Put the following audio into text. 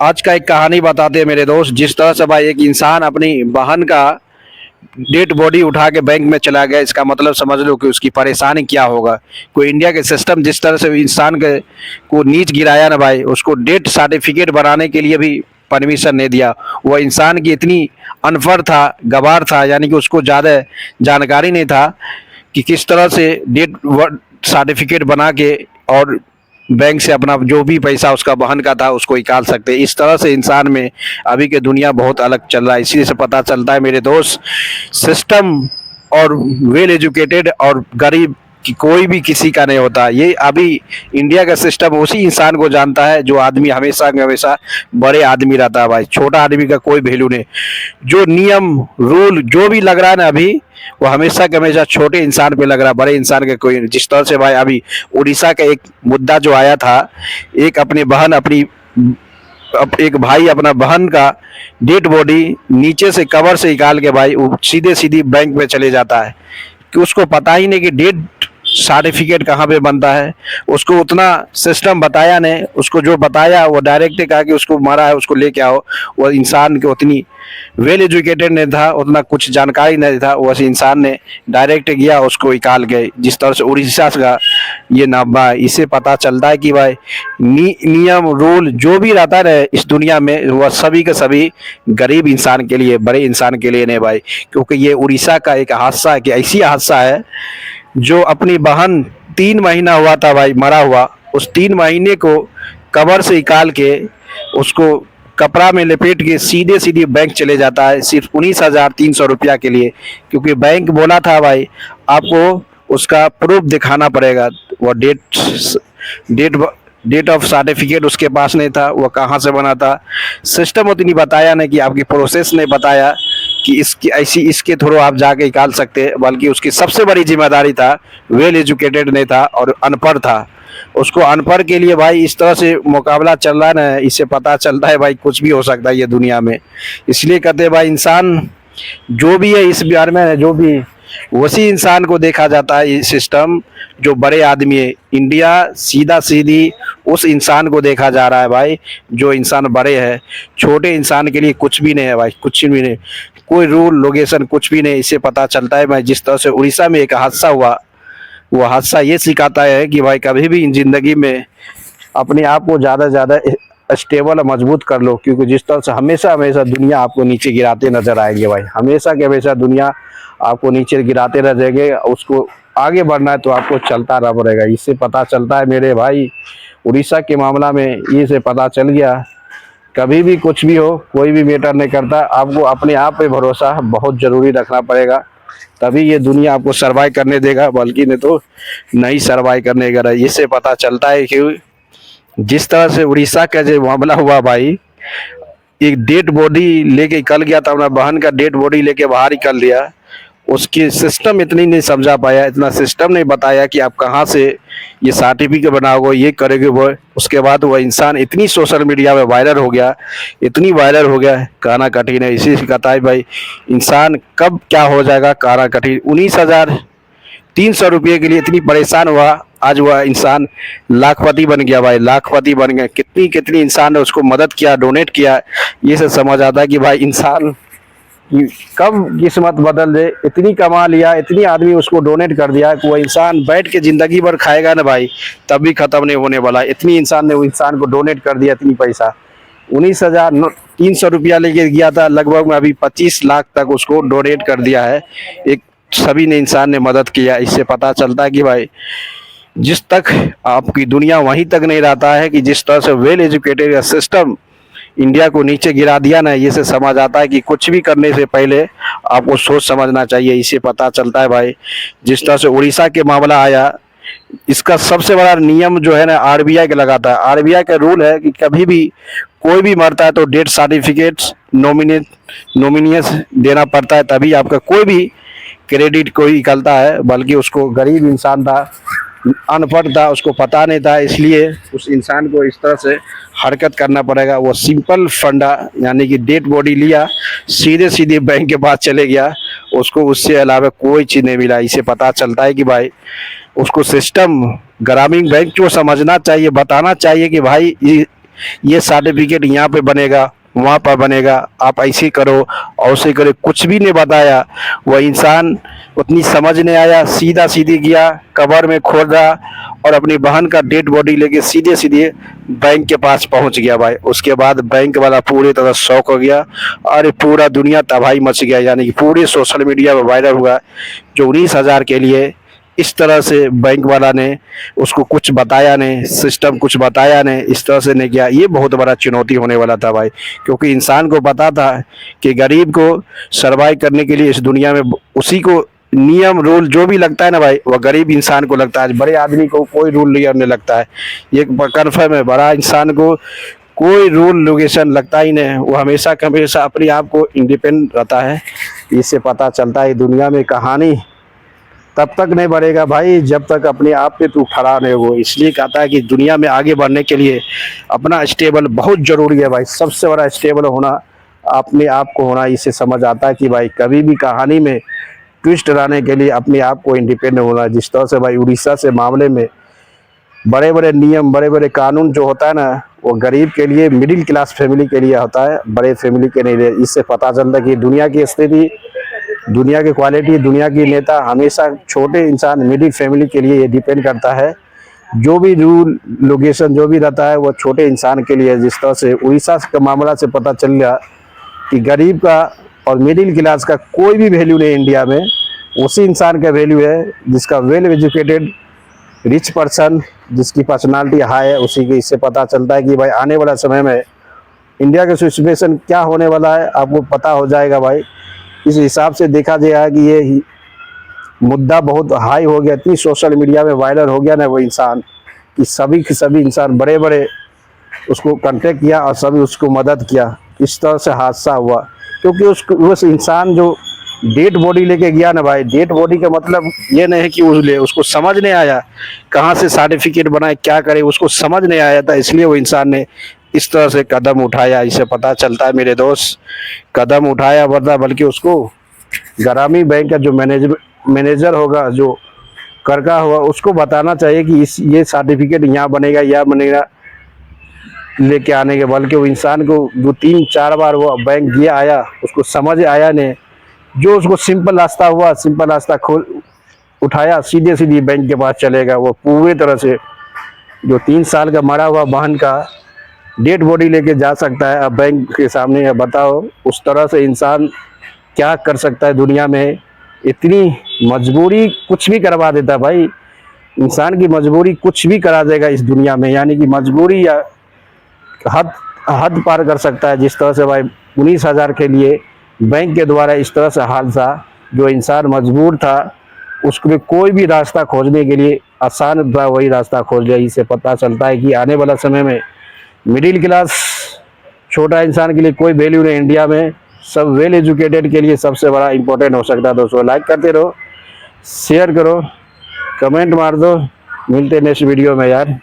आज का एक कहानी बताते हैं मेरे दोस्त। जिस तरह से भाई एक इंसान अपनी बहन का डेड बॉडी उठा के बैंक में चला गया, इसका मतलब समझ लो कि उसकी परेशानी क्या होगा। कोई इंडिया के सिस्टम जिस तरह से इंसान के को नीच गिराया ना भाई, उसको डेथ सर्टिफिकेट बनाने के लिए भी परमिशन नहीं दिया। वह इंसान की इतनी अनपढ़ था, गवार था, यानी कि उसको ज़्यादा जानकारी नहीं था कि किस तरह से डेथ सर्टिफिकेट बना के और बैंक से अपना जो भी पैसा उसका बहन का था उसको निकाल सकते। इस तरह से इंसान में अभी के दुनिया बहुत अलग चल रहा है। इसी से पता चलता है मेरे दोस्त, सिस्टम और वेल एजुकेटेड और गरीब कि कोई भी किसी का नहीं होता। ये अभी इंडिया का सिस्टम उसी इंसान को जानता है जो आदमी हमेशा हमेशा बड़े आदमी रहता है भाई। छोटा आदमी का कोई वैल्यू नहीं। जो नियम रूल जो भी लग रहा है ना अभी, वो हमेशा के हमेशा छोटे इंसान पे लग रहा है, बड़े इंसान के कोई नहीं। जिस तरह से भाई अभी उड़ीसा का एक मुद्दा जो आया था, एक अपनी बहन एक भाई अपना बहन का डेड बॉडी नीचे से कवर से निकाल के भाई सीधे सीधी बैंक में चले जाता है कि उसको पता ही नहीं कि डेड सर्टिफिकेट कहाँ पे बनता है। उसको उतना सिस्टम बताया नहीं, उसको जो बताया वो डायरेक्ट कहा कि उसको मारा है, उसको लेके आओ। वो इंसान के उतनी वेल एजुकेटेड नहीं था, उतना कुछ जानकारी नहीं था। उस इंसान ने डायरेक्ट गया, उसको निकाल गए। जिस तरह से उड़ीसा का ये नाबा, इससे पता चलता है कि भाई नियम रूल जो भी रहता है इस दुनिया में, वह सभी के सभी गरीब इंसान के लिए, बड़े इंसान के लिए नहीं भाई। क्योंकि ये उड़ीसा का एक हादसा है कि ऐसी हादसा है जो अपनी बहन 3 महीना हुआ था भाई मरा हुआ, उस 3 महीने को कबर से निकाल के उसको कपड़ा में लपेट के सीधे सीधे बैंक चले जाता है सिर्फ 19,300 रुपया के लिए। क्योंकि बैंक बोला था भाई आपको उसका प्रूफ दिखाना पड़ेगा। वह डेट डेट ऑफ सर्टिफिकेट उसके पास नहीं था, वह कहाँ से बना था, सिस्टम उतनी बताया नहीं कि आपकी प्रोसेस नहीं बताया कि इसकी ऐसी इसके थ्रू आप जाके निकाल सकते। बल्कि उसकी सबसे बड़ी जिम्मेदारी था, वेल एजुकेटेड नहीं था और अनपढ़ था। उसको अनपढ़ के लिए भाई इस तरह से मुकाबला चल रहा है ना, इससे पता चलता है भाई कुछ भी हो सकता है ये दुनिया में। इसलिए कहते हैं भाई इंसान जो भी है इस बिहार में, जो भी उसी इंसान को देखा जाता है। ये सिस्टम जो बड़े आदमी है, इंडिया सीधा सीधी उस इंसान को देखा जा रहा है भाई जो इंसान बड़े है। छोटे इंसान के लिए कुछ भी नहीं है भाई, कुछ भी नहीं, कोई रूल लोकेशन कुछ भी नहीं। इससे पता चलता है भाई जिस तरह से उड़ीसा में एक हादसा हुआ, वो हादसा ये सिखाता है कि भाई कभी भी ज़िंदगी में अपने आप को ज़्यादा से ज़्यादा स्टेबल और मजबूत कर लो। क्योंकि जिस तरह से हमेशा हमेशा दुनिया आपको नीचे गिराते नजर आएंगे भाई, हमेशा के हमेशा दुनिया आपको नीचे गिराते रह जाएंगे। उसको आगे बढ़ना है तो आपको चलता रह पड़ेगा। इससे पता चलता है मेरे भाई, उड़ीसा के मामला में ये से पता चल गया, कभी भी कुछ भी हो, कोई भी मैटर नहीं करता। आपको अपने आप पे भरोसा बहुत ज़रूरी रखना पड़ेगा, तभी ये दुनिया आपको सर्वाइव करने देगा, बल्कि नहीं तो नहीं सर्वाइव करने देगा। इससे पता चलता है कि जिस तरह से उड़ीसा का जो मामला हुआ भाई, एक डेड बॉडी लेके निकल गया था, अपना बहन का डेड बॉडी लेके बाहर निकल दिया। उसकी सिस्टम इतनी नहीं समझा पाया, इतना सिस्टम नहीं बताया कि आप कहाँ से ये सर्टिफिकेट बनाओगे, ये करोगे वो। उसके बाद वह इंसान इतनी सोशल मीडिया में वायरल हो गया, इतनी वायरल हो गया, कहना कठिन है। इसी से कहता है भाई इंसान कब क्या हो जाएगा, कहना कठिन। 19,300 रुपये के लिए इतनी परेशान हुआ, आज वह इंसान लाखपति बन गया भाई, लाखपति बन गया। कितनी कितनी इंसान ने उसको मदद किया, डोनेट किया। ये से समझ आता है कि भाई इंसान कब किस्मत बदल दे। इतनी कमा लिया, इतनी आदमी उसको डोनेट कर दिया कि वो इंसान बैठ के जिंदगी भर खाएगा ना भाई, तब भी खत्म नहीं होने वाला। इतनी इंसान ने वो इंसान को डोनेट कर दिया, इतनी पैसा 19,300 रुपया लेके गया था, लगभग में अभी 25 लाख तक उसको डोनेट कर दिया है। एक सभी ने इंसान ने मदद किया। इससे पता चलता है कि भाई जिस तक आपकी दुनिया वहीं तक नहीं रहता है कि जिस तरह से वेल एजुकेटेड सिस्टम इंडिया को नीचे गिरा दिया ना, ये से समझ आता है कि कुछ भी करने से पहले आपको सोच समझना चाहिए। इससे पता चलता है भाई जिस तरह से उड़ीसा के मामला आया, इसका सबसे बड़ा नियम जो है ना आरबीआई का लगाता है। आरबीआई का रूल है कि कभी भी कोई भी मरता है तो डेथ सर्टिफिकेट नॉमिनियस देना पड़ता है, तभी आपका कोई भी क्रेडिट कोई निकलता है। बल्कि उसको गरीब इंसान था, अनपढ़ था, उसको पता नहीं था, इसलिए उस इंसान को इस तरह से हरकत करना पड़ेगा। वो सिंपल फंडा यानी कि डेड बॉडी लिया, सीधे सीधे बैंक के पास चले गया, उसको उससे अलावा कोई चीज़ नहीं मिला। इसे पता चलता है कि भाई उसको सिस्टम ग्रामीण बैंक को समझना चाहिए, बताना चाहिए कि भाई ये सर्टिफिकेट यहाँ पे बनेगा, वहाँ पर बनेगा, आप ऐसे करो ऐसे करो, कुछ भी नहीं बताया। वह इंसान उतनी समझ नहीं आया, सीधा सीधी गया, कबर में खोदा और अपनी बहन का डेड बॉडी लेके सीधे सीधे बैंक के पास पहुंच गया भाई। उसके बाद बैंक वाला पूरी तरह शॉक हो गया, और पूरा दुनिया तबाही मच गया, यानी कि पूरे सोशल मीडिया में वायरल हुआ जो 19,000 के लिए इस तरह से बैंक वाला ने उसको कुछ बताया नहीं, सिस्टम कुछ बताया नहीं, इस तरह से नहीं किया। ये बहुत बड़ा चुनौती होने वाला था भाई, क्योंकि इंसान को पता था कि गरीब को सर्वाइव करने के लिए इस दुनिया में उसी को नियम रूल जो भी लगता है ना भाई, वह गरीब इंसान को लगता है, बड़े आदमी को कोई रूल नहीं लगता है। ये कन्फर्म है, बड़ा इंसान को कोई रूल रेगुलेशन लगता ही नहीं है, वो हमेशा हमेशा अपने आप को इंडिपेंडेंट रहता है। इससे पता चलता है दुनिया में कहानी तब तक नहीं बढ़ेगा भाई जब तक अपने आप पे तू खड़ा नहीं हो। इसलिए कहता है कि दुनिया में आगे बढ़ने के लिए अपना स्टेबल बहुत ज़रूरी है भाई। सबसे बड़ा स्टेबल होना अपने आप को होना। इससे समझ आता है कि भाई कभी भी कहानी में ट्विस्ट लाने के लिए अपने आप को इंडिपेंडेंट होना। जिस तरह से भाई उड़ीसा से मामले में बड़े बड़े नियम, बड़े बड़े कानून जो होता है ना, वो गरीब के लिए, मिडिल क्लास फैमिली के लिए होता है, बड़े फैमिली के नहीं। इससे पता चलता है कि दुनिया की स्थिति, दुनिया की क्वालिटी, दुनिया की नेता हमेशा छोटे इंसान, मिडिल फैमिली के लिए ये डिपेंड करता है। जो भी रूल लोकेशन जो भी रहता है वो छोटे इंसान के लिए। जिस तरह से उड़ीसा का मामला से पता चल गया कि गरीब का और मिडिल क्लास का कोई भी वैल्यू नहीं इंडिया में, उसी इंसान का वैल्यू है जिसका वेल एजुकेटेड रिच पर्सन, जिसकी पर्सनालिटी हाई है, उसी के। इससे पता चलता है कि भाई आने वाला समय में इंडिया का सिचुएशन क्या होने वाला है आपको पता हो जाएगा भाई। इस हिसाब से देखा जाए कि ये मुद्दा बहुत हाई हो गया, इतनी सोशल मीडिया में वायरल हो गया ना वो इंसान, कि सभी के सभी इंसान बड़े बड़े उसको कांटेक्ट किया और सभी उसको मदद किया। इस तरह से हादसा हुआ क्योंकि उस इंसान जो डेड बॉडी लेके गया ना भाई, डेड बॉडी का मतलब ये नहीं है कि उसको समझ नहीं आया कहाँ से सर्टिफिकेट बनाए, क्या करे, उसको समझ नहीं आया था, इसलिए वो इंसान ने इस तरह से कदम उठाया। इसे पता चलता है मेरे दोस्त, कदम उठाया वरना बल्कि उसको ग्रामीण बैंक का जो मैनेजर होगा, जो करका होगा, उसको बताना चाहिए कि ये सर्टिफिकेट यहाँ बनेगा या बनेगा लेके आने के। बल्कि वो इंसान को 2-3-4 बार वो बैंक गया आया, उसको समझ आया नहीं। जो उसको सिंपल रास्ता हुआ, सिंपल रास्ता खोल उठाया, सीधे सीधे बैंक के पास चलेगा। वो पूरी तरह से जो 3 साल का मरा हुआ बहन का डेड बॉडी लेके जा सकता है अब बैंक के सामने। अब बताओ उस तरह से इंसान क्या कर सकता है दुनिया में। इतनी मजबूरी कुछ भी करवा देता है भाई, इंसान की मजबूरी कुछ भी करा देगा इस दुनिया में, यानी कि मजबूरी या हद पार कर सकता है। जिस तरह से भाई 19,000 के लिए बैंक के द्वारा इस तरह से हादसा, जो इंसान मजबूर था उसको कोई भी रास्ता खोजने के लिए आसान था, वही रास्ता खोज लिया। इससे पता चलता है कि आने वाला समय में मिडिल क्लास छोटा इंसान के लिए कोई वैल्यू नहीं इंडिया में, सब वेल एजुकेटेड के लिए सबसे बड़ा इंपॉर्टेंट हो सकता है। दोस्तों लाइक करते रहो, शेयर करो, कमेंट मार दो, मिलते नेक्स्ट वीडियो में यार।